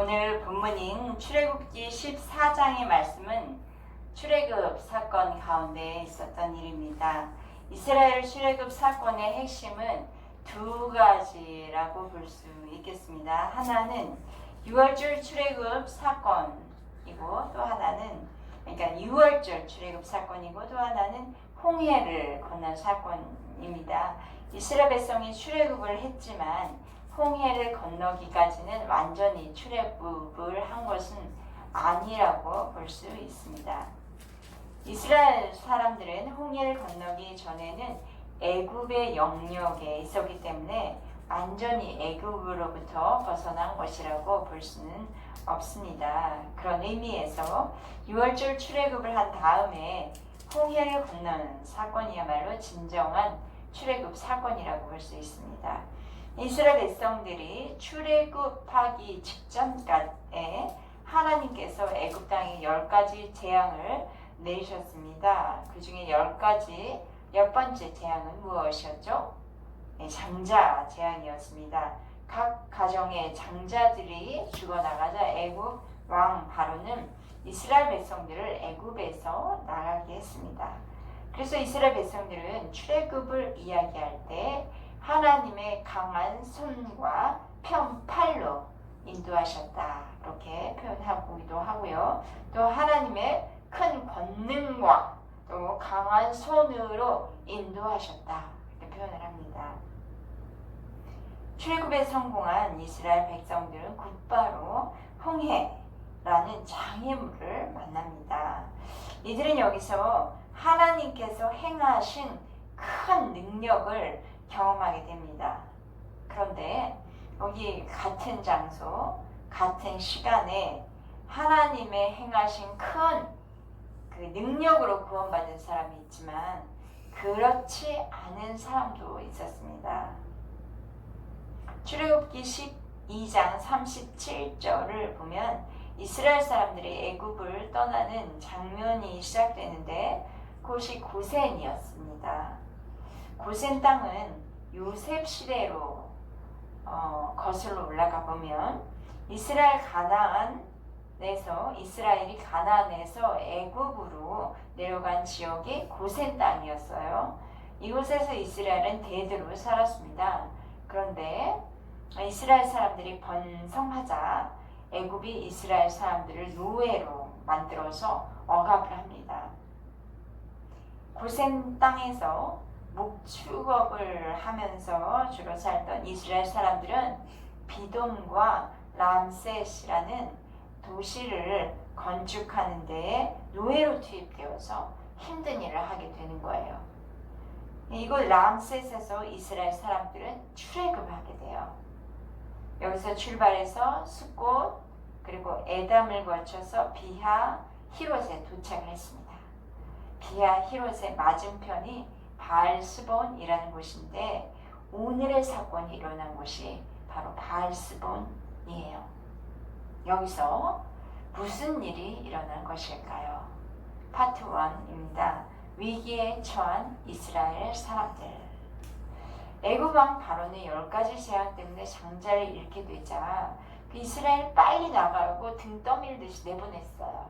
오늘 본문인 출애굽기 14장의 말씀은 출애굽 사건 가운데 있었던 일입니다. 이스라엘 출애굽 사건의 핵심은 두 가지라고 볼 수 있겠습니다. 하나는 6월절 출애굽 사건이고 또 하나는 그러니까 6월절 출애굽 사건이고 또 하나는 홍해를 건넌 사건입니다. 이스라엘 백성이 출애굽을 했지만 홍해를 건너기까지는 완전히 출애굽을 한 것은 아니라고 볼 수 있습니다. 이스라엘 사람들은 홍해를 건너기 전에는 애굽의 영역에 있었기 때문에 완전히 애굽으로부터 벗어난 것이라고 볼 수는 없습니다. 그런 의미에서 6월절 출애굽을 한 다음에 홍해를 건너는 사건이야말로 진정한 출애굽 사건이라고 볼 수 있습니다. 이스라엘 백성들이 출애굽하기 직전까지 하나님께서 애굽 땅에 10가지 재앙을 내리셨습니다. 그 중에 10가지 첫 번째 재앙은 무엇이었죠? 장자 재앙이었습니다. 각 가정의 장자들이 죽어나가자 애굽 왕 바로는 이스라엘 백성들을 애굽에서 나가게 했습니다. 그래서 이스라엘 백성들은 출애굽을 이야기할 때 하나님의 강한 손과 편팔로 인도하셨다 이렇게 표현하기도 하고요. 또 하나님의 큰 권능과 또 강한 손으로 인도하셨다 이렇게 표현을 합니다. 출애굽에 성공한 이스라엘 백성들은 곧바로 홍해라는 장애물을 만납니다. 이들은 여기서 하나님께서 행하신 큰 능력을 경험하게 됩니다. 그런데 여기 같은 장소, 같은 시간에 하나님의 행하신 큰 그 능력으로 구원받은 사람이 있지만 그렇지 않은 사람도 있었습니다. 출애굽기 12장 37절을 보면 이스라엘 사람들이 애굽을 떠나는 장면이 시작되는데 그것이 고센이었습니다. 고센 땅은 요셉 시대로 거슬러 올라가 보면 이스라엘이 가나안에서 애굽으로 내려간 지역이 고센 땅이었어요. 이곳에서 이스라엘은 대대로 살았습니다. 그런데 이스라엘 사람들이 번성하자 애굽이 이스라엘 사람들을 노예로 만들어서 억압을 합니다. 고센 땅에서 목축업을 하면서 주로 살던 이스라엘 사람들은 비돔과 람셋이라는 도시를 건축하는 데에 노예로 투입되어서 힘든 일을 하게 되는 거예요. 이곳 람셋에서 이스라엘 사람들은 출애굽을 하게 돼요. 여기서 출발해서 숫곳 그리고 에담을 거쳐서 비하 히롯에 도착을 했습니다. 비하 히롯의 맞은편이 바알스본이라는 곳인데 오늘의 사건이 일어난 곳이 바로 바알스본이에요. 여기서 무슨 일이 일어난 것일까요? 파트 1입니다. 위기에 처한 이스라엘 사람들. 애굽 왕 바로는 10가지 재앙 때문에 장자를 잃게 되자 그 이스라엘 빨리 나가라고 등 떠밀듯이 내보냈어요.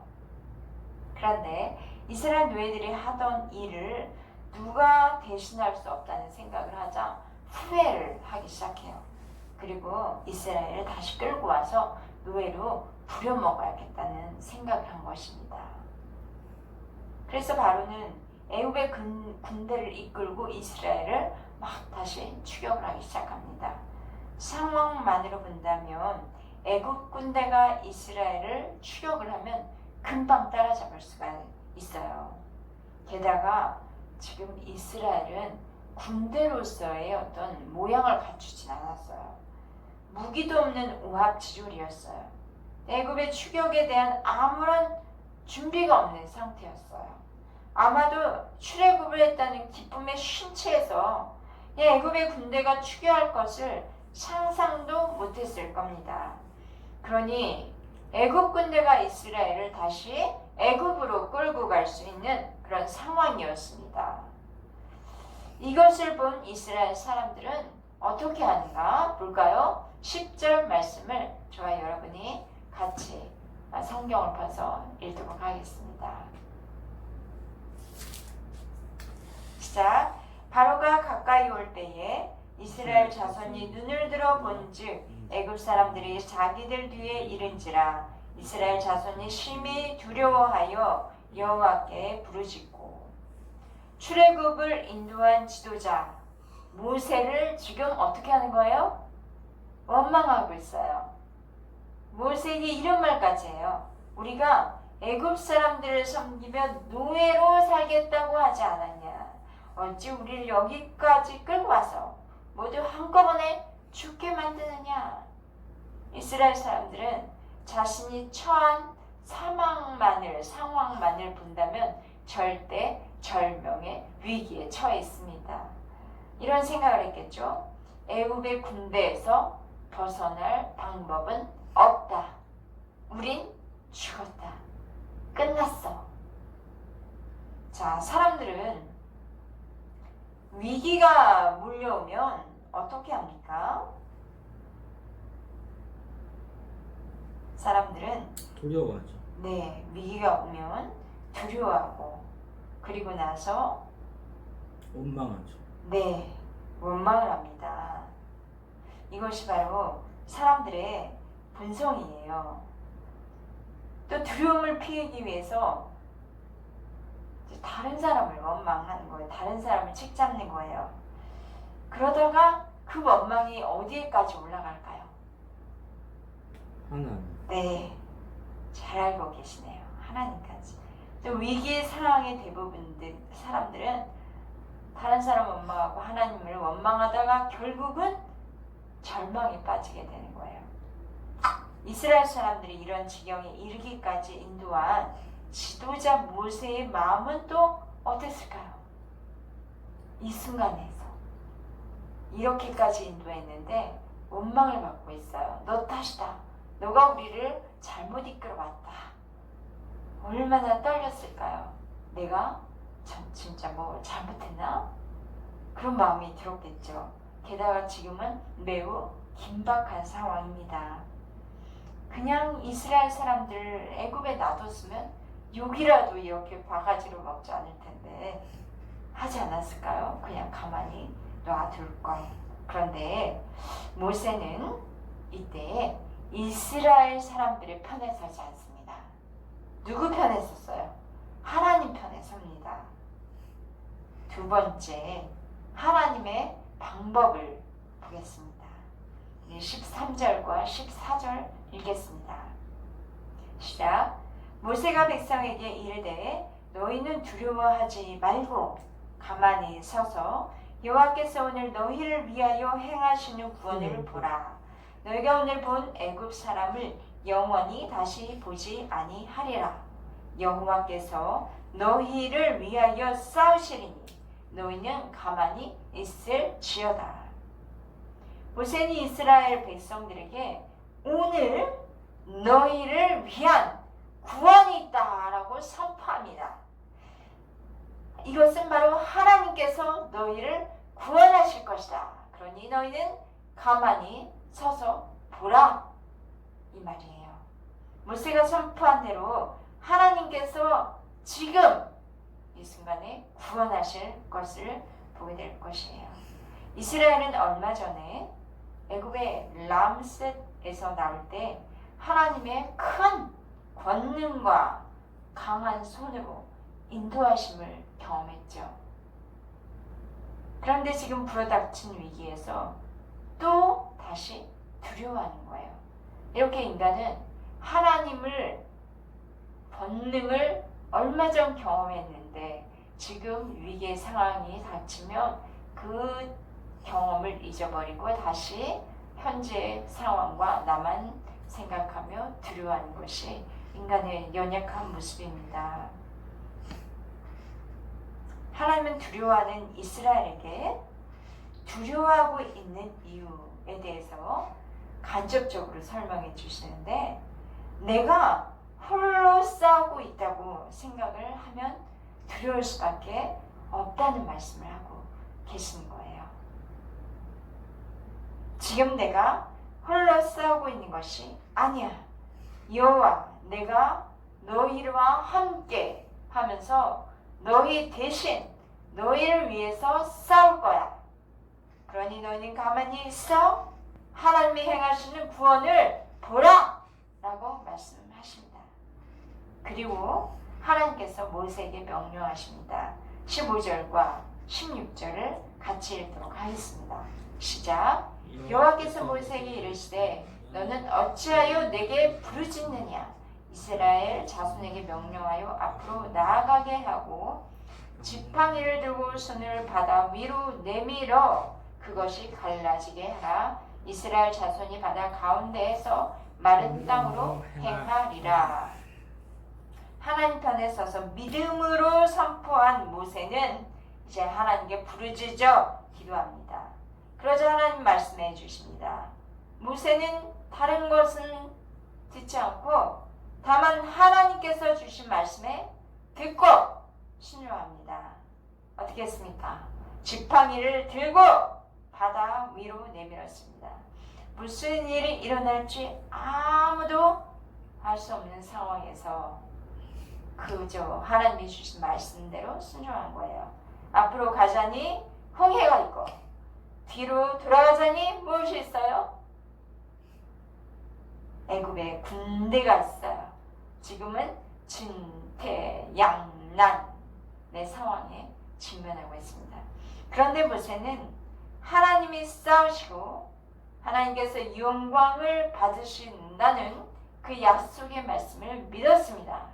그런데 이스라엘 노예들이 하던 일을 누가 대신할 수 없다는 생각을 하자 후회를 하기 시작해요. 그리고 이스라엘을 다시 끌고 와서 노예로 부려먹어야겠다는 생각을 한 것입니다. 그래서 바로는 애굽의 군대를 이끌고 이스라엘을 막 다시 추격을 하기 시작합니다. 상황만으로 본다면 애굽 군대가 이스라엘을 추격을 하면 금방 따라잡을 수가 있어요. 게다가 지금 이스라엘은 군대로서의 어떤 모양을 갖추진 않았어요. 무기도 없는 오합지졸이었어요. 애굽의 추격에 대한 아무런 준비가 없는 상태였어요. 아마도 출애굽을 했다는 기쁨에 쉰채해서 애굽의 군대가 추격할 것을 상상도 못했을 겁니다. 그러니 애굽 군대가 이스라엘을 다시 애굽으로 끌고 갈 수 있는 그런 상황이었습니다. 이것을 본 이스라엘 사람들은 어떻게 하는가 볼까요? 10절 말씀을 저와 여러분이 같이 성경을 펴서 읽도록 하겠습니다. 시작. 바로가 가까이 올 때에 이스라엘 자손이 눈을 들어 본즉 애굽 사람들이 자기들 뒤에 이른지라 이스라엘 자손이 심히 두려워하여 여호와께 부르짖고 출애굽을 인도한 지도자 모세를 지금 어떻게 하는 거예요? 원망하고 있어요. 모세에게 이런 말까지 해요. 우리가 애굽 사람들을 섬기며 노예로 살겠다고 하지 않았냐? 어찌 우리를 여기까지 끌고 와서 모두 한꺼번에 죽게 만드느냐? 이스라엘 사람들은 자신이 처한 상황만을 본다면 절대 절명의 위기에 처해 있습니다. 이런 생각을 했겠죠. 애굽의 군대에서 벗어날 방법은 없다. 우린 죽었다. 끝났어. 자, 사람들은 위기가 몰려오면 어떻게 합니까? 사람들은 두려워하죠. 네, 위기가 오면 두려워하고 그리고 나서 원망하죠. 네, 원망을 합니다. 이것이 바로 사람들의 본성이에요. 또 두려움을 피하기 위해서 다른 사람을 원망하는 거예요. 다른 사람을 책잡는 거예요. 그러다가 그 원망이 어디에까지 올라갈까요? 하나님. 네, 잘 알고 계시네요. 하나님까지. 또 위기의 상황의 대부분 사람들은 다른 사람 원망하고 하나님을 원망하다가 결국은 절망에 빠지게 되는 거예요. 이스라엘 사람들이 이런 지경에 이르기까지 인도한 지도자 모세의 마음은 또 어땠을까요? 이 순간에서 이렇게까지 인도했는데 원망을 받고 있어요. 너 탓이다. 너가 우리를 잘못 이끌어왔다. 얼마나 떨렸을까요? 내가 진짜 뭐 잘못했나? 그런 마음이 들었겠죠. 게다가 지금은 매우 긴박한 상황입니다. 그냥 이스라엘 사람들 애굽에 놔뒀으면 욕이라도 이렇게 바가지로 먹지 않을 텐데 하지 않았을까요? 그냥 가만히 놔둘 걸. 그런데 모세는 이때 이스라엘 사람들의 편에 서지 않습니다. 누구 편에 섰어요? 하나님 편에 섭니다. 두 번째, 하나님의 방법을 보겠습니다. 13절과 14절 읽겠습니다. 시작. 모세가 백성에게 이르되 너희는 두려워하지 말고 가만히 서서 여호와께서 오늘 너희를 위하여 행하시는 구원을 보라. 너희가 오늘 본 애굽 사람을 영원히 다시 보지 아니하리라. 여호와께서 너희를 위하여 싸우시리니 너희는 가만히 있을지어다. 모세는 이스라엘 백성들에게 오늘 너희를 위한 구원이 있다라고 선포합니다. 이것은 바로 하나님께서 너희를 구원하실 것이다. 그러니 너희는 가만히 서서 보라. 이 말이에요. 모세가 선포한 대로 하나님께서 지금 이 순간에 구원하실 것을 보게 될 것이에요. 이스라엘은 얼마 전에 애굽의 람셋에서 나올 때 하나님의 큰 권능과 강한 손으로 인도하심을 경험했죠. 그런데 지금 불어닥친 위기에서 또 다시 두려워하는 거예요. 이렇게 인간은 하나님을 권능을 얼마 전 경험했는데 지금 위기의 상황이 닥치면 그 경험을 잊어버리고 다시 현재의 상황과 나만 생각하며 두려워하는 것이 인간의 연약한 모습입니다. 하나님은 두려워하는 이스라엘에게 두려워하고 있는 이유에 대해서 간접적으로 설명해 주시는데 내가 홀로 싸우고 있다고 생각을 하면 두려울 수밖에 없다는 말씀을 하고 계시는 거예요. 지금 내가 홀로 싸우고 있는 것이 아니야. 여호와 내가 너희와 함께 하면서 너희 대신 너희를 위해서 싸울 거야. 그러니 너희는 가만히 있어 하나님이 행하시는 구원을 보라 라고 말씀하십니다. 그리고 하나님께서 모세에게 명령하십니다. 15절과 16절을 같이 읽도록 하겠습니다. 시작. 여호와께서 모세에게 이르시되 너는 어찌하여 내게 부르짖느냐. 이스라엘 자손에게 명령하여 앞으로 나아가게 하고 지팡이를 들고 손을 바다 위로 내밀어 그것이 갈라지게 하라. 이스라엘 자손이 바다 가운데에서 마른 땅으로 행하리라. 하나님 편에 서서 믿음으로 선포한 모세는 이제 하나님께 부르짖어 기도합니다. 그러자 하나님 말씀해 주십니다. 모세는 다른 것은 듣지 않고 다만 하나님께서 주신 말씀에 듣고 순종합니다. 어떻게 했습니까? 지팡이를 들고 바다 위로 내밀었습니다. 무슨 일이 일어날지 아무도 알 수 없는 상황에서 그저 하나님이 주신 말씀대로 순종한 거예요. 앞으로 가자니 홍해가 있고 뒤로 돌아가자니 무엇이 있어요? 애굽에 군대가 있어요. 지금은 진퇴양난의 상황에 직면하고 있습니다. 그런데 모세는 하나님이 싸우시고 하나님께서 영광을 받으신다는 그 약속의 말씀을 믿었습니다.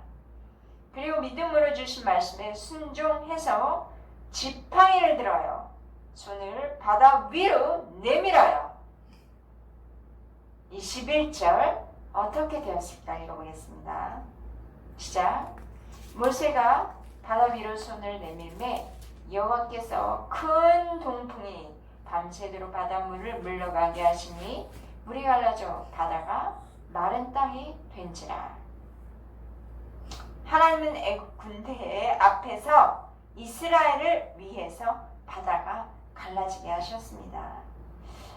그리고 믿음으로 주신 말씀에 순종해서 지팡이를 들어요. 손을 바다 위로 내밀어요. 21절 어떻게 되었을까 읽어보겠습니다. 시작. 모세가 바다 위로 손을 내밀매 여호와께서 큰 동풍이 밤새도록 바닷물을 물러가게 하시니 물이 갈라져 바다가 마른 땅이 된지라. 하나님은 애굽 군대의 앞에서 이스라엘을 위해서 바다가 갈라지게 하셨습니다.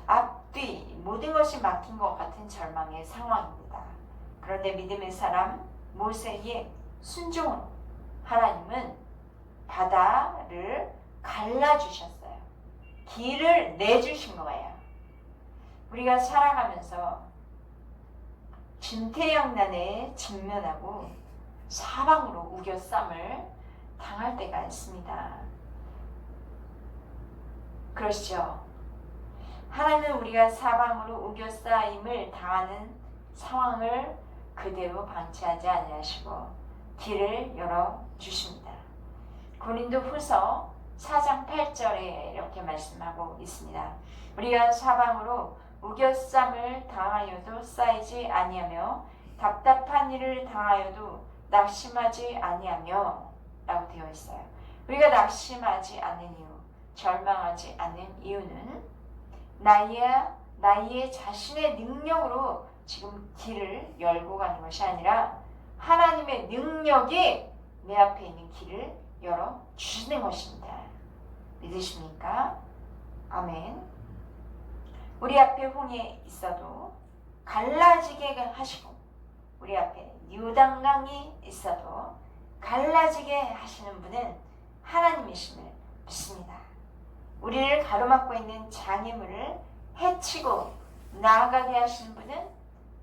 앞뒤 모든 것이 막힌 것 같은 절망의 상황입니다. 그런데 믿음의 사람 모세의 순종은 하나님은 바다를 갈라주셨어요. 길을 내주신 거예요. 우리가 살아가면서 진퇴양난에 직면하고 사방으로 우겨쌈을 당할 때가 있습니다. 그렇죠. 하나님은 우리가 사방으로 우겨싸임을 당하는 상황을 그대로 방치하지 아니하시고 길을 열어주십니다. 고린도후서 4장 8절에 이렇게 말씀하고 있습니다. 우리가 사방으로 우겨쌈을 당하여도 쌓이지 아니하며 답답한 일을 당하여도 낙심하지 아니하며 라고 되어 있어요. 우리가 낙심하지 않는 이유, 절망하지 않는 이유는 나의 자신의 능력으로 지금 길을 열고 가는 것이 아니라 하나님의 능력이 내 앞에 있는 길을 열어주시는 것입니다. 믿으십니까? 아멘. 우리 앞에 홍해 있어도 갈라지게 하시고 우리 앞에 요단강이 있어도 갈라지게 하시는 분은 하나님이심을 믿습니다. 우리를 가로막고 있는 장애물을 해치고 나아가게 하시는 분은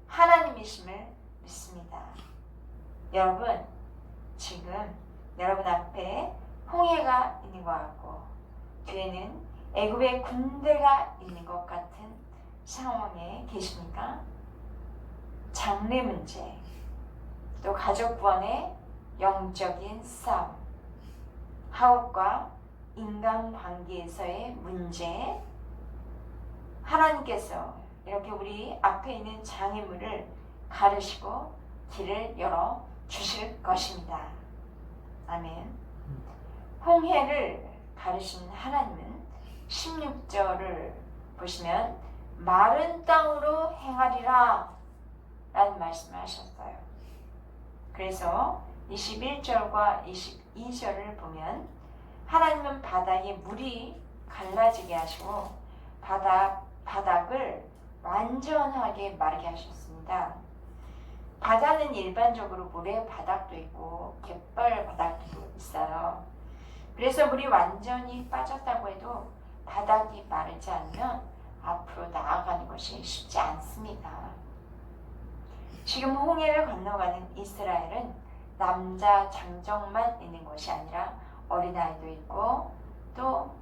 하나님이심을 믿습니다. 여러분, 지금 여러분 앞에 홍해가 있는 것 같고 뒤에는 애굽의 군대가 있는 것 같은 상황에 계십니까? 장래 문제, 또 가족 구원의 영적인 싸움, 하옥과 인간관계에서의 문제, 하나님께서 이렇게 우리 앞에 있는 장애물을 가르시고 길을 열어 주실 것입니다. 아멘. 홍해를 가르신 하나님은 16절을 보시면 마른 땅으로 행하리라 라는 말씀을 하셨어요. 그래서 21절과 22절을 보면 하나님은 바다에 물이 갈라지게 하시고 바닥을 완전하게 마르게 하셨습니다. 바다는 일반적으로 모래 바닥도 있고 갯벌 바닥도 있어요. 그래서 물이 완전히 빠졌다고 해도 바닥이 마르지 않으면 앞으로 나아가는 것이 쉽지 않습니다. 지금 홍해를 건너가는 이스라엘은 남자 장정만 있는 것이 아니라 어린아이도 있고 또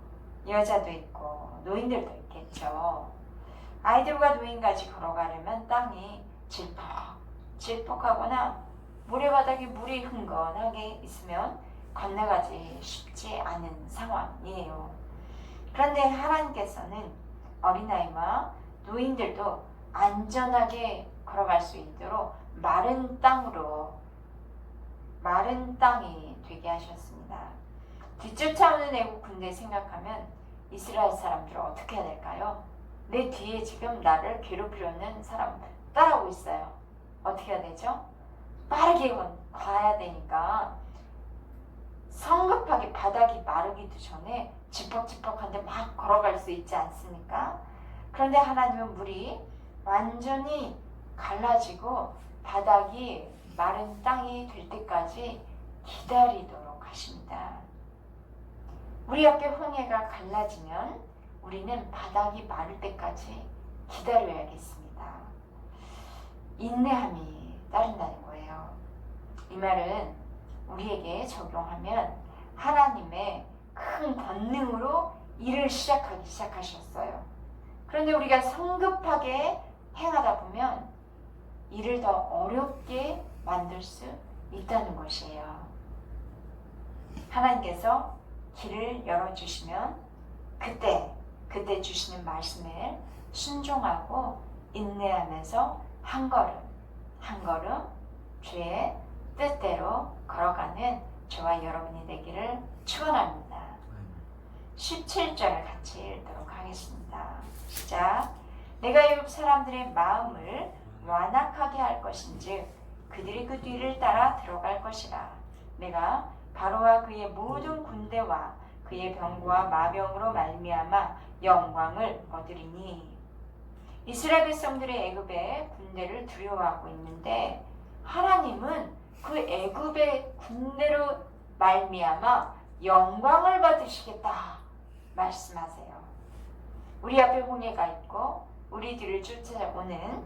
여자도 있고 노인들도 있겠죠. 아이들과 노인까지 걸어가려면 땅이 질퍽하거나 모래바닥에 물이 흥건하게 있으면 건너가지 쉽지 않은 상황이에요. 그런데 하나님께서는 어린아이와 노인들도 안전하게 걸어갈 수 있도록 마른 땅이 되게 하셨습니다. 뒤쫓아오는 애국 군대 생각하면 이스라엘 사람들은 어떻게 해야 될까요? 내 뒤에 지금 나를 괴롭히려는 사람 따라오고 있어요. 어떻게 해야 되죠? 빠르게 가야 되니까 성급하게 바닥이 마르기도 전에 지퍽지퍽한데 막 걸어갈 수 있지 않습니까? 그런데 하나님은 물이 완전히 갈라지고 바닥이 마른 땅이 될 때까지 기다리도록 하십니다. 우리 앞에 홍해가 갈라지면 우리는 바닥이 마를 때까지 기다려야겠습니다. 인내함이 따른다는 거예요. 이 말은 우리에게 적용하면 하나님의 큰 권능으로 일을 시작하셨어요. 그런데 우리가 성급하게 행하다 보면 일을 더 어렵게 만들 수 있다는 것이에요. 하나님께서 길을 열어주시면 그때 주시는 말씀에 순종하고 인내하면서 한 걸음 주의 뜻대로 걸어가는 저와 여러분이 되기를 축원합니다. 17절을 같이 읽도록 하겠습니다. 시작. 내가 애굽 사람들의 마음을 완악하게 할 것인즉 그들이 그 뒤를 따라 들어갈 것이라. 내가 바로와 그의 모든 군대와 그의 병과 마병으로 말미암아 영광을 얻으리니. 이스라엘 백성들의 애굽의 군대를 두려워하고 있는데 하나님은 그 애굽의 군대로 말미암아 영광을 받으시겠다 말씀하세요. 우리 앞에 홍해가 있고 우리 뒤를 쫓아오는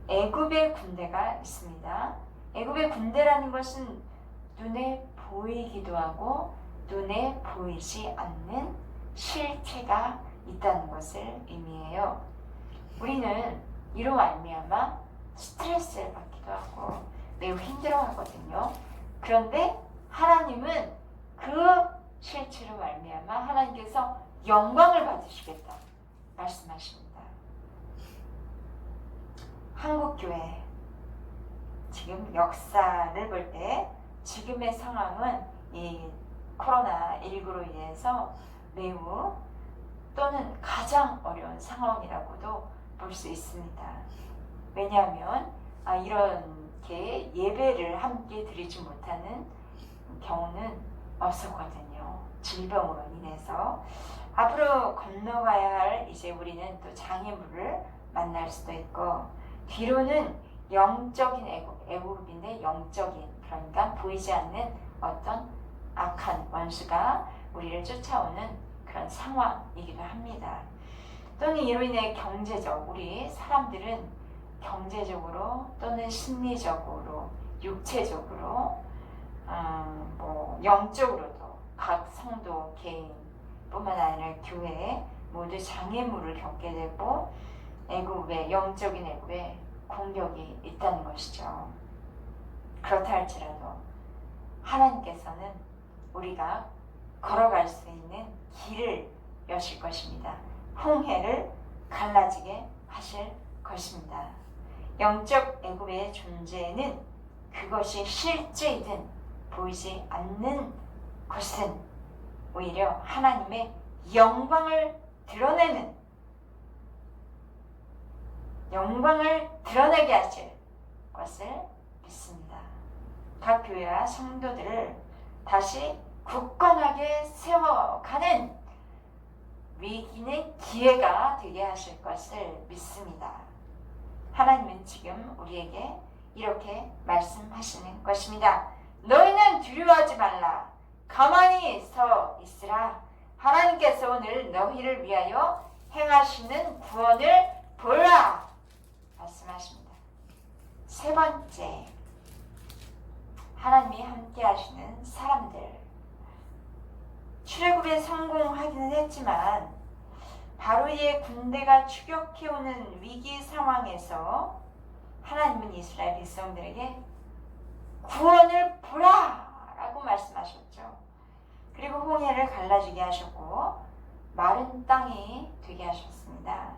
애굽의 군대가 있습니다. 애굽의 군대라는 것은 눈에 보이기도 하고 눈에 보이지 않는 실체가 있다는 것을 의미해요. 우리는 이로 말미암아 스트레스를 받기도 하고 매우 힘들어하거든요. 그런데 하나님은 그 실체로 말미암아 하나님께서 영광을 받으시겠다 말씀하십니다. 한국교회 지금 역사를 볼 때 지금의 상황은 이 코로나19로 인해서 매우 또는 가장 어려운 상황이라고도 볼 수 있습니다. 왜냐하면 이렇게 예배를 함께 드리지 못하는 경우는 없었거든요. 질병으로 인해서. 앞으로 건너가야 할 이제 우리는 또 장애물을 만날 수도 있고 뒤로는 영적인 애국인데 영적인 그러니까 보이지 않는 어떤 악한 원수가 우리를 쫓아오는 그런 상황이기도 합니다. 또는 이로 인해 경제적 우리 사람들은 경제적으로 또는 심리적으로 육체적으로 영적으로도 각 성도 개인뿐만 아니라 교회 모두 장애물을 겪게 되고 애굽의 영적인 애굽에 공격이 있다는 것이죠. 그렇다 할지라도 하나님께서는 우리가 걸어갈 수 있는 길을 여실 것입니다. 홍해를 갈라지게 하실 것입니다. 영적 애굽의 존재는 그것이 실제이든 보이지 않는 것은 오히려 하나님의 영광을 드러내게 하실 것을 믿습니다. 각 교회와 성도들을 다시 굳건하게 세워가는 위기는 기회가 되게 하실 것을 믿습니다. 하나님은 지금 우리에게 이렇게 말씀하시는 것입니다. 너희는 두려워하지 말라. 가만히 서 있으라. 하나님께서 오늘 너희를 위하여 행하시는 구원을 보라. 말씀하십니다. 세 번째, 하나님이 함께 하시는 사람들. 출애굽에 성공하기는 했지만 바로의 군대가 추격해오는 위기 상황에서 하나님은 이스라엘 백성들에게 구원을 보라 라고 말씀하셨죠. 그리고 홍해를 갈라지게 하셨고 마른 땅이 되게 하셨습니다.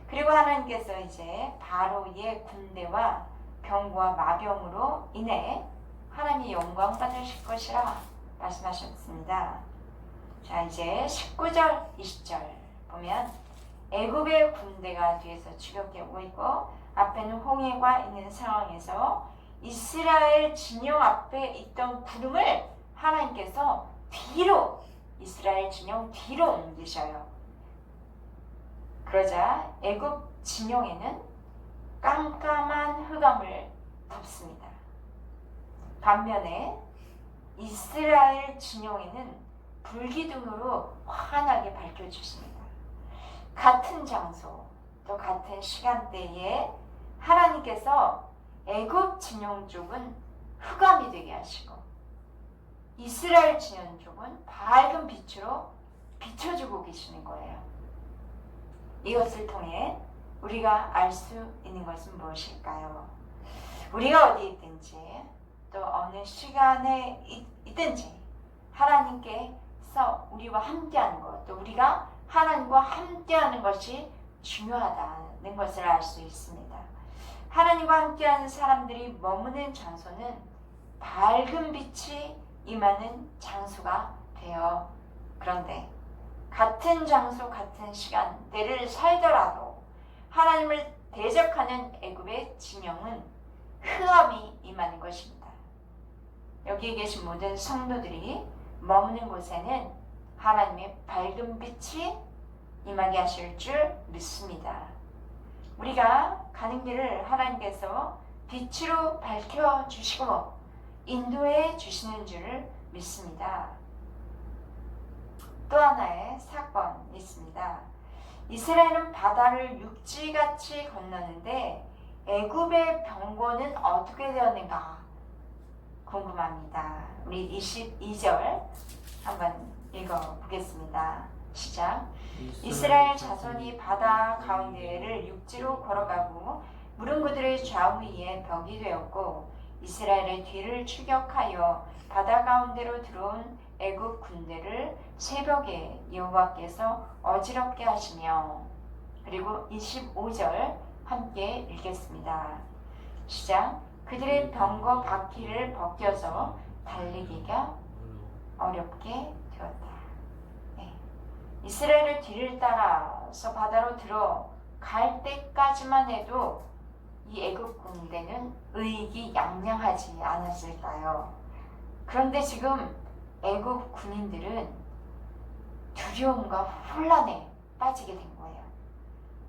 그리고 하나님께서 이제 바로의 군대와 병과 마병으로 인해 하나님이 영광 받으실 것이라 말씀하셨습니다. 자, 이제 19절, 20절 보면 애굽의 군대가 뒤에서 추격해 오고 있고 앞에는 홍해가 있는 상황에서 이스라엘 진영 앞에 있던 구름을 하나님께서 뒤로, 이스라엘 진영 뒤로 옮기셔요. 그러자 애굽 진영에는 깜깜한 흑암을 덮습니다. 반면에 이스라엘 진영에는 불기둥으로 환하게 밝혀주십니다. 같은 장소 또 같은 시간대에 하나님께서 애굽 진영 쪽은 흑암이 되게 하시고 이스라엘 진영 쪽은 밝은 빛으로 비춰주고 계시는 거예요. 이것을 통해 우리가 알 수 있는 것은 무엇일까요? 우리가 어디 있든지 또 어느 시간에 있든지 하나님께서 우리와 함께하는 것, 또 우리가 하나님과 함께하는 것이 중요하다는 것을 알 수 있습니다. 하나님과 함께하는 사람들이 머무는 장소는 밝은 빛이 임하는 장소가 되어, 그런데 같은 장소 같은 시간대를 살더라도 하나님을 대적하는 애굽의 진영은 흑암이 임하는 것입니다. 여기에 계신 모든 성도들이 머무는 곳에는 하나님의 밝은 빛이 임하게 하실 줄 믿습니다. 우리가 가는 길을 하나님께서 빛으로 밝혀주시고 인도해 주시는 줄을 믿습니다. 또 하나의 사건이 있습니다. 이스라엘은 바다를 육지같이 건너는데 애굽의 병거는 어떻게 되었는가 궁금합니다. 우리 22절 한번 읽어보겠습니다. 시작. 이스라엘 자손이 바다 가운데를 육지로 걸어가고 물은 그들의 좌우위에 벽이 되었고 이스라엘의 뒤를 추격하여 바다 가운데로 들어온 애굽 군대를 새벽에 여호와께서 어지럽게 하시며, 그리고 25절 함께 읽겠습니다. 시작. 그들의 병거 바퀴를 벗겨서 달리기가 어렵게 되었다. 네. 이스라엘의 뒤를 따라서 바다로 들어갈 때까지만 해도 이 애굽 군대는 의기양양하지 않았을까요? 그런데 지금 애굽 군인들은 두려움과 혼란에 빠지게 된 거예요.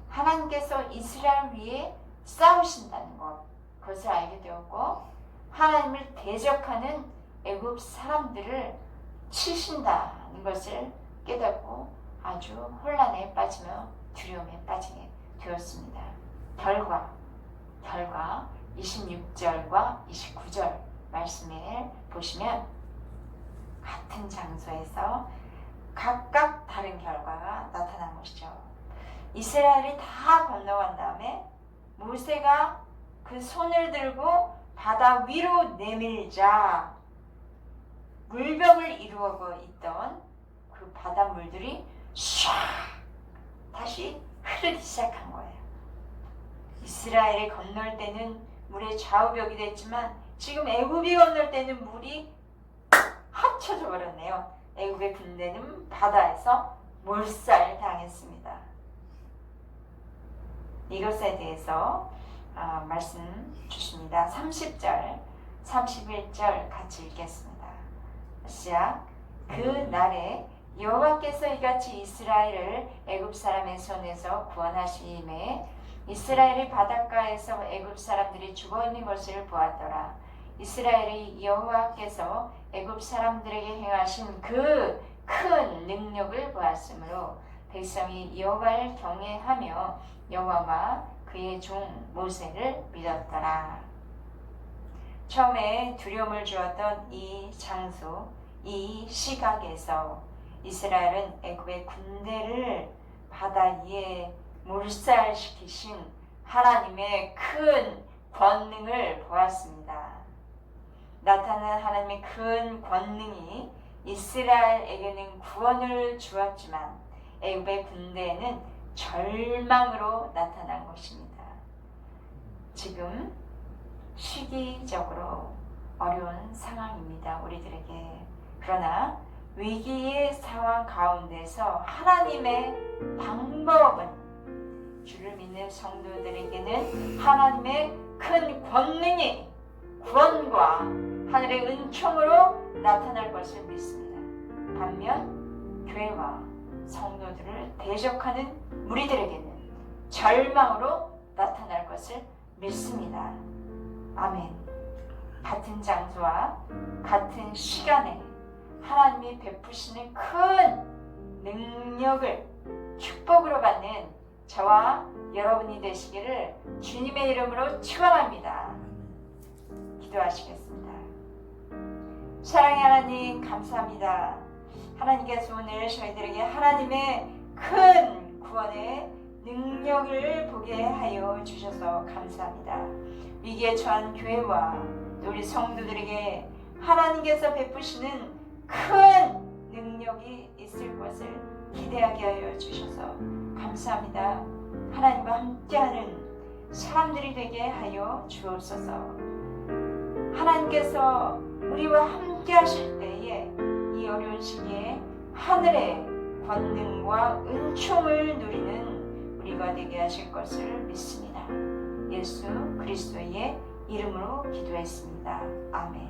하나님께서 이스라엘 위에 싸우신다는 것, 그것을 알게 되었고 하나님을 대적하는 애굽 사람들을 치신다는 것을 깨닫고 아주 혼란에 빠지며 두려움에 빠지게 되었습니다. 결과 26절과 29절 말씀을 보시면 같은 장소에서 각각 다른 결과가 나타난 것이죠. 이스라엘이 다 건너간 다음에 모세가 그 손을 들고 바다 위로 내밀자 물벽을 이루고 있던 그 바닷물들이 샥 다시 흐르기 시작한 거예요. 이스라엘이 건널 때는 물의 좌우벽이 됐지만 지금 애굽이 건널 때는 물이 합쳐져 버렸네요. 애굽의 군대는 바다에서 몰살당했습니다. 이것에 대해서 말씀 주십니다. 30절, 31절 같이 읽겠습니다. 시작. 그 날에 여호와께서 이같이 이스라엘을 애굽 사람의 손에서 구원하심에 이스라엘이 바닷가에서 애굽 사람들이 죽어 있는 것을 보았더라. 이스라엘이 여호와께서 애굽 사람들에게 행하신 그 큰 능력을 보았으므로 백성이 여호와를 경외하며 여호와와 그의 종 모세를 믿었더라. 처음에 두려움을 주었던 이 장소, 이 시각에서 이스라엘은 애굽의 군대를 바다 위에 몰살시키신 하나님의 큰 권능을 보았습니다. 나타난 하나님의 큰 권능이 이스라엘에게는 구원을 주었지만 애굽의 군대에는 절망으로 나타난 것입니다. 지금 시기적으로 어려운 상황입니다. 우리들에게. 그러나 위기의 상황 가운데서 하나님의 방법은 주를 믿는 성도들에게는 하나님의 큰 권능이 구원과 하늘의 은총으로 나타날 것을 믿습니다. 반면 교회와 성도들을 대적하는 무리들에게는 절망으로 나타날 것을 믿습니다. 아멘. 같은 장소와 같은 시간에 하나님이 베푸시는 큰 능력을 축복으로 받는 저와 여러분이 되시기를 주님의 이름으로 축원합니다. 기도하시겠습니다. 사랑의 하나님 감사합니다. 하나님께서 오늘 저희들에게 하나님의 큰 구원의 능력을 보게 하여 주셔서 감사합니다. 위기에 처한 교회와 우리 성도들에게 하나님께서 베푸시는 큰 능력이 있을 것을 기대하게 하여 주셔서 감사합니다. 하나님과 함께하는 사람들이 되게 하여 주옵소서. 하나님께서 우리와 함께 하실 때에 이 어려운 시기에 하늘의 권능과 은총을 누리는 우리가 되게 하실 것을 믿습니다. 예수 그리스도의 이름으로 기도했습니다. 아멘.